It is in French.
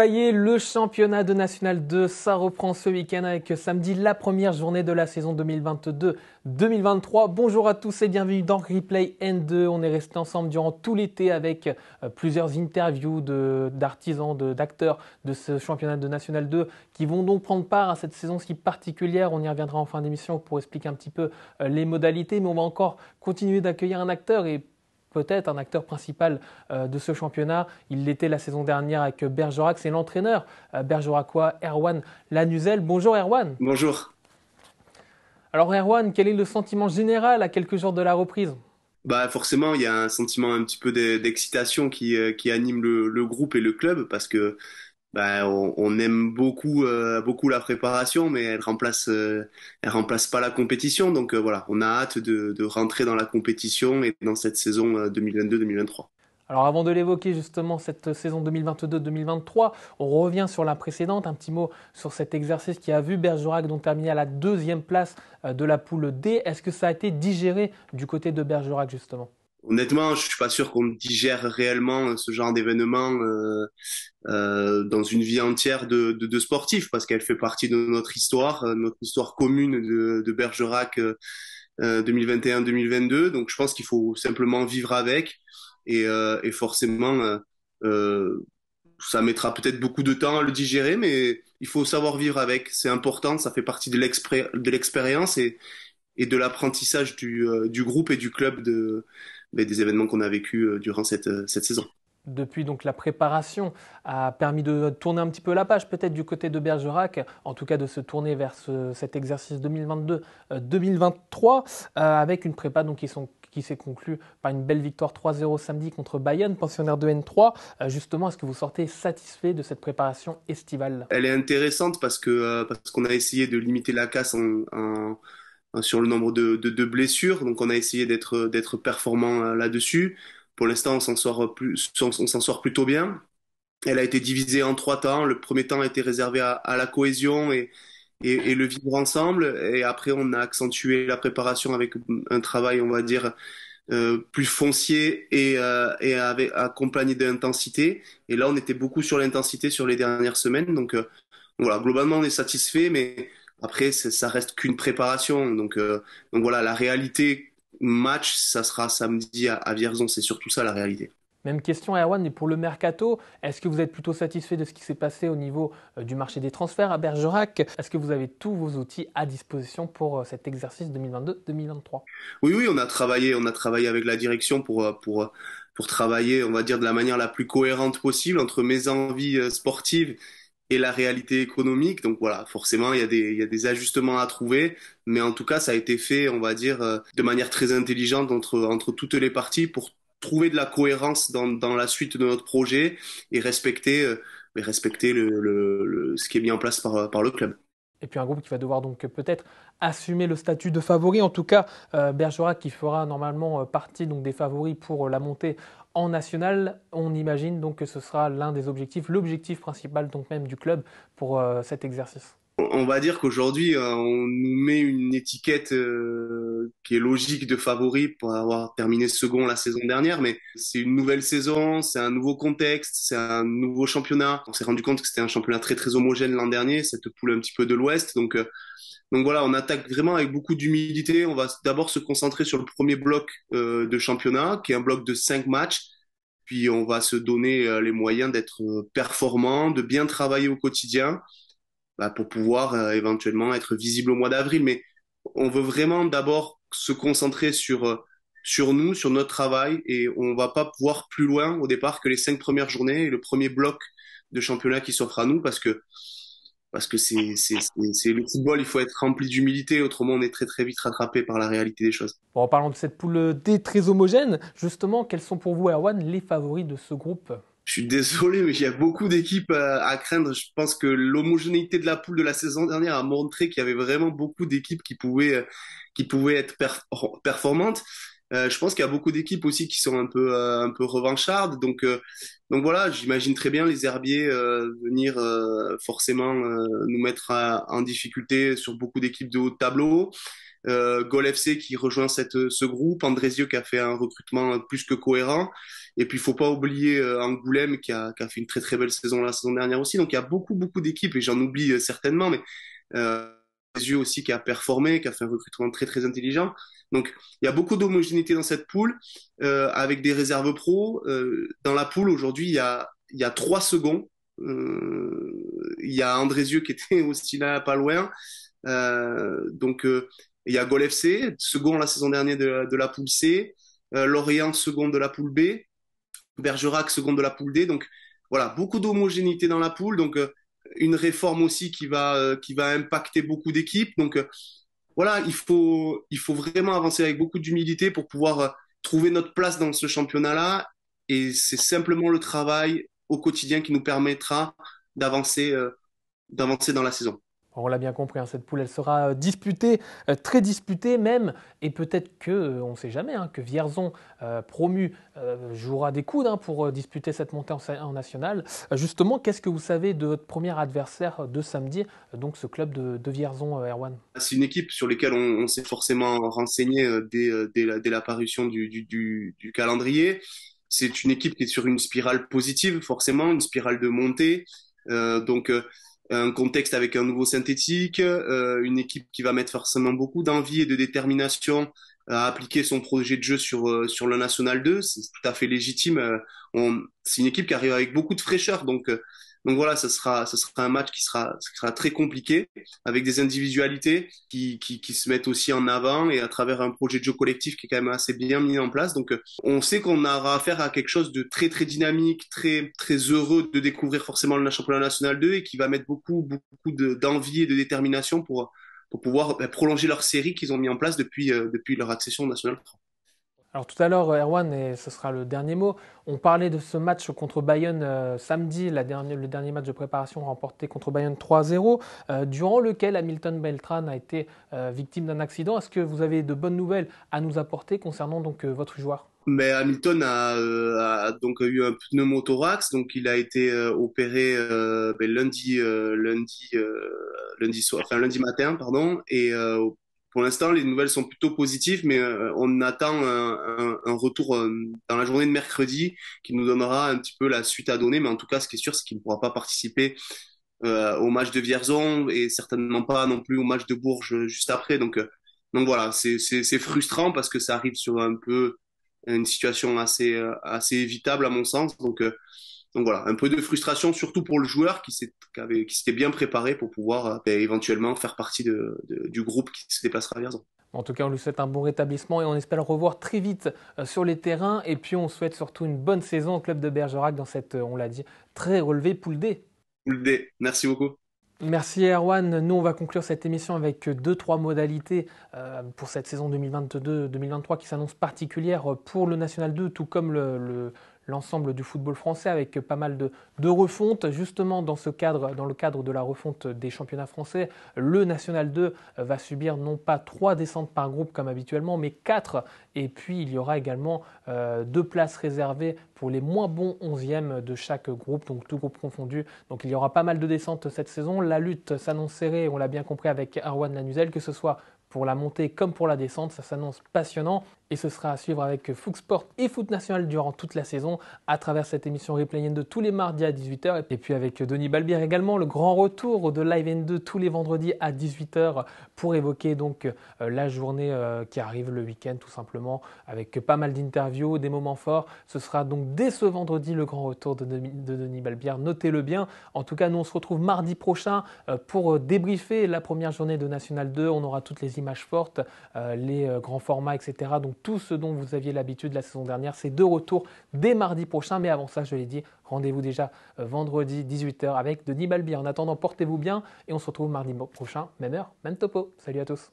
Ça y est, le championnat de National 2, ça reprend ce week-end avec samedi la première journée de la saison 2022-2023. Bonjour à tous et bienvenue dans Replay N2. On est resté ensemble durant tout l'été avec plusieurs interviews d'artisans, d'acteurs de ce championnat de National 2 qui vont donc prendre part à cette saison si particulière. On y reviendra en fin d'émission pour expliquer un petit peu les modalités, mais on va encore continuer d'accueillir un acteur et peut-être un acteur principal de ce championnat. Il l'était la saison dernière avec Bergerac, c'est l'entraîneur bergeracois Erwan Lanuzel. Bonjour Erwan. Bonjour. Alors Erwan, quel est le sentiment général à quelques jours de la reprise? Forcément, il y a un sentiment un petit peu d'excitation qui anime le groupe et le club parce que on aime beaucoup la préparation, mais elle remplace pas la compétition. Donc voilà, on a hâte de rentrer dans la compétition et dans cette saison 2022-2023. Alors avant de l'évoquer justement cette saison 2022-2023, on revient sur la précédente, un petit mot sur cet exercice qui a vu Bergerac donc terminer à la deuxième place de la poule D. Est-ce que ça a été digéré du côté de Bergerac justement? Honnêtement, je suis pas sûr qu'on digère réellement ce genre d'événement dans une vie entière de sportif parce qu'elle fait partie de notre histoire commune de Bergerac 2021-2022. Donc je pense qu'il faut simplement vivre avec et forcément ça mettra peut-être beaucoup de temps à le digérer, mais il faut savoir vivre avec. C'est important, ça fait partie de l'expérience et de l'apprentissage du groupe et du club des événements qu'on a vécus durant cette saison. Depuis donc la préparation a permis de tourner un petit peu la page peut-être du côté de Bergerac, en tout cas de se tourner vers cet exercice 2022-2023 avec une prépa donc qui s'est conclue par une belle victoire 3-0 samedi contre Bayonne, pensionnaire de N3. Justement, est-ce que vous sortez satisfait de cette préparation estivale? Elle est intéressante parce qu'on a essayé de limiter la casse sur le nombre de blessures. Donc on a essayé d'être performant là-dessus. Pour l'instant, on s'en sort plutôt bien. Elle a été divisée en trois temps. Le premier temps a été réservé à la cohésion et le vivre ensemble. Et après, on a accentué la préparation avec un travail, on va dire, plus foncier et accompagné d'intensité. Et là, on était beaucoup sur l'intensité sur les dernières semaines. Donc voilà, globalement, on est satisfait, mais après, ça reste qu'une préparation. Donc voilà, la réalité match, ça sera samedi à Vierzon. C'est surtout ça la réalité. Même question Erwan, et pour le mercato, est-ce que vous êtes plutôt satisfait de ce qui s'est passé au niveau du marché des transferts à Bergerac? Est-ce que vous avez tous vos outils à disposition pour cet exercice 2022-2023? Oui, on a travaillé avec la direction pour travailler, on va dire, de la manière la plus cohérente possible entre mes envies sportives et la réalité économique. Donc voilà, forcément, il y a des ajustements à trouver, mais en tout cas, ça a été fait, on va dire, de manière très intelligente entre toutes les parties pour trouver de la cohérence dans la suite de notre projet et respecter ce qui est mis en place par le club. Et puis un groupe qui va devoir donc peut-être assumer le statut de favori. En tout cas, Bergerac qui fera normalement partie donc des favoris pour la montée en national. On imagine donc que ce sera l'un des objectifs, l'objectif principal donc même du club pour cet exercice. On va dire qu'aujourd'hui, on nous met une étiquette qui est logique de favori pour avoir terminé second la saison dernière, mais c'est une nouvelle saison, c'est un nouveau contexte, c'est un nouveau championnat. On s'est rendu compte que c'était un championnat très très homogène l'an dernier, cette poule un petit peu de l'Ouest. Donc voilà, on attaque vraiment avec beaucoup d'humilité. On va d'abord se concentrer sur le premier bloc de championnat, qui est un bloc de 5 matchs. Puis on va se donner les moyens d'être performant, de bien travailler au quotidien pour pouvoir éventuellement être visible au mois d'avril. Mais on veut vraiment d'abord se concentrer sur nous, sur notre travail, et on va pas pouvoir plus loin au départ que les 5 premières journées et le premier bloc de championnat qui s'offre à nous, parce que c'est le football, il faut être rempli d'humilité, autrement on est très très vite rattrapé par la réalité des choses. Bon, en parlant de cette poule D très homogène, justement, quels sont pour vous, Erwan, les favoris de ce groupe? Je suis désolé, mais il y a beaucoup d'équipes à craindre. Je pense que l'homogénéité de la poule de la saison dernière a montré qu'il y avait vraiment beaucoup d'équipes qui pouvaient être performantes. Je pense qu'il y a beaucoup d'équipes aussi qui sont un peu revanchardes. Donc voilà, j'imagine très bien les Herbiers venir forcément nous mettre en difficulté sur beaucoup d'équipes de haut de tableau. Gol FC qui rejoint ce groupe, Andrézieux qui a fait un recrutement plus que cohérent. Et puis, il faut pas oublier Angoulême qui a fait une très très belle saison la saison dernière aussi. Donc, il y a beaucoup d'équipes et j'en oublie certainement, mais Andrézieux aussi qui a performé, qui a fait un recrutement très très intelligent. Donc, il y a beaucoup d'homogénéité dans cette poule avec des réserves pro. Dans la poule, aujourd'hui, il y a 3 seconds. Il y a Andrézieux qui était aussi là, pas loin. Il y a Gol FC, second la saison dernière de la poule C. Lorient, second de la poule B. Bergerac, second de la poule D. Donc, voilà, beaucoup d'homogénéité dans la poule. Donc, une réforme aussi qui va impacter beaucoup d'équipes. Donc, voilà, il faut vraiment avancer avec beaucoup d'humilité pour pouvoir trouver notre place dans ce championnat-là. Et c'est simplement le travail au quotidien qui nous permettra d'avancer, d'avancer dans la saison. On l'a bien compris, hein, cette poule, elle sera disputée, très disputée même, et peut-être que, on ne sait jamais, hein, que Vierzon, promu, jouera des coudes, hein, pour disputer cette montée en nationale. Justement, qu'est-ce que vous savez de votre premier adversaire de samedi, donc ce club de Vierzon, Erwan? C'est une équipe sur laquelle on s'est forcément renseigné dès la parution du calendrier. C'est une équipe qui est sur une spirale positive, forcément, une spirale de montée. Un contexte avec un nouveau synthétique, une équipe qui va mettre forcément beaucoup d'envie et de détermination à appliquer son projet de jeu sur le National 2. C'est tout à fait légitime. C'est une équipe qui arrive avec beaucoup de fraîcheur. Donc voilà, ça sera un match qui sera très compliqué, avec des individualités qui se mettent aussi en avant et à travers un projet de jeu collectif qui est quand même assez bien mis en place. Donc on sait qu'on aura affaire à quelque chose de très très dynamique, très très heureux de découvrir forcément le championnat national 2 et qui va mettre beaucoup d'envie et de détermination pour pouvoir prolonger leur série qu'ils ont mis en place depuis leur accession au National 3. Alors tout à l'heure, Erwan, et ce sera le dernier mot, on parlait de ce match contre Bayonne samedi, le dernier match de préparation remporté contre Bayonne 3-0, durant lequel Hamilton Beltran a été victime d'un accident. Est-ce que vous avez de bonnes nouvelles à nous apporter concernant donc votre joueur? Mais Hamilton a donc eu un pneumothorax, donc il a été opéré lundi matin, pardon. Et pour l'instant, les nouvelles sont plutôt positives, mais on attend un retour dans la journée de mercredi qui nous donnera un petit peu la suite à donner. Mais en tout cas, ce qui est sûr, c'est qu'il ne pourra pas participer au match de Vierzon et certainement pas non plus au match de Bourges juste après. Donc voilà, c'est frustrant parce que ça arrive sur un peu une situation assez évitable à mon sens. Donc voilà, un peu de frustration surtout pour le joueur qui s'était bien préparé pour pouvoir éventuellement faire partie du groupe qui se déplacera à Vierzon. En tout cas, on lui souhaite un bon rétablissement et on espère le revoir très vite sur les terrains. Et puis, on souhaite surtout une bonne saison au club de Bergerac dans cette, on l'a dit, très relevée poule D. Poule D, merci beaucoup. Merci Erwan. Nous, on va conclure cette émission avec 2-3 modalités pour cette saison 2022-2023 qui s'annonce particulière pour le National 2, tout comme l'ensemble du football français, avec pas mal de refontes. Justement, dans le cadre de la refonte des championnats français, le National 2 va subir non pas 3 descentes par groupe comme habituellement, mais 4. Et puis, il y aura également 2 places réservées pour les moins bons 11e de chaque groupe, donc tout groupe confondu. Donc, il y aura pas mal de descentes cette saison. La lutte s'annonce serrée, on l'a bien compris avec Arwan Lanuzel, que ce soit pour la montée comme pour la descente. Ça s'annonce passionnant et ce sera à suivre avec Foot Sport et Foot National durant toute la saison à travers cette émission Replay N2 tous les mardis à 18h et puis avec Denis Balbir également, le grand retour de Live N2 tous les vendredis à 18h pour évoquer donc la journée qui arrive, le week-end tout simplement, avec pas mal d'interviews, des moments forts. Ce sera donc dès ce vendredi le grand retour de Denis Balbir, notez-le bien. En tout cas, nous on se retrouve mardi prochain pour débriefer la première journée de National 2. On aura toutes les images fortes, les grands formats, etc. Donc tout ce dont vous aviez l'habitude la saison dernière, c'est de retour dès mardi prochain. Mais avant ça, je l'ai dit, rendez-vous déjà vendredi 18h avec Denis Balbir. En attendant, portez-vous bien et on se retrouve mardi prochain, même heure, même topo. Salut à tous.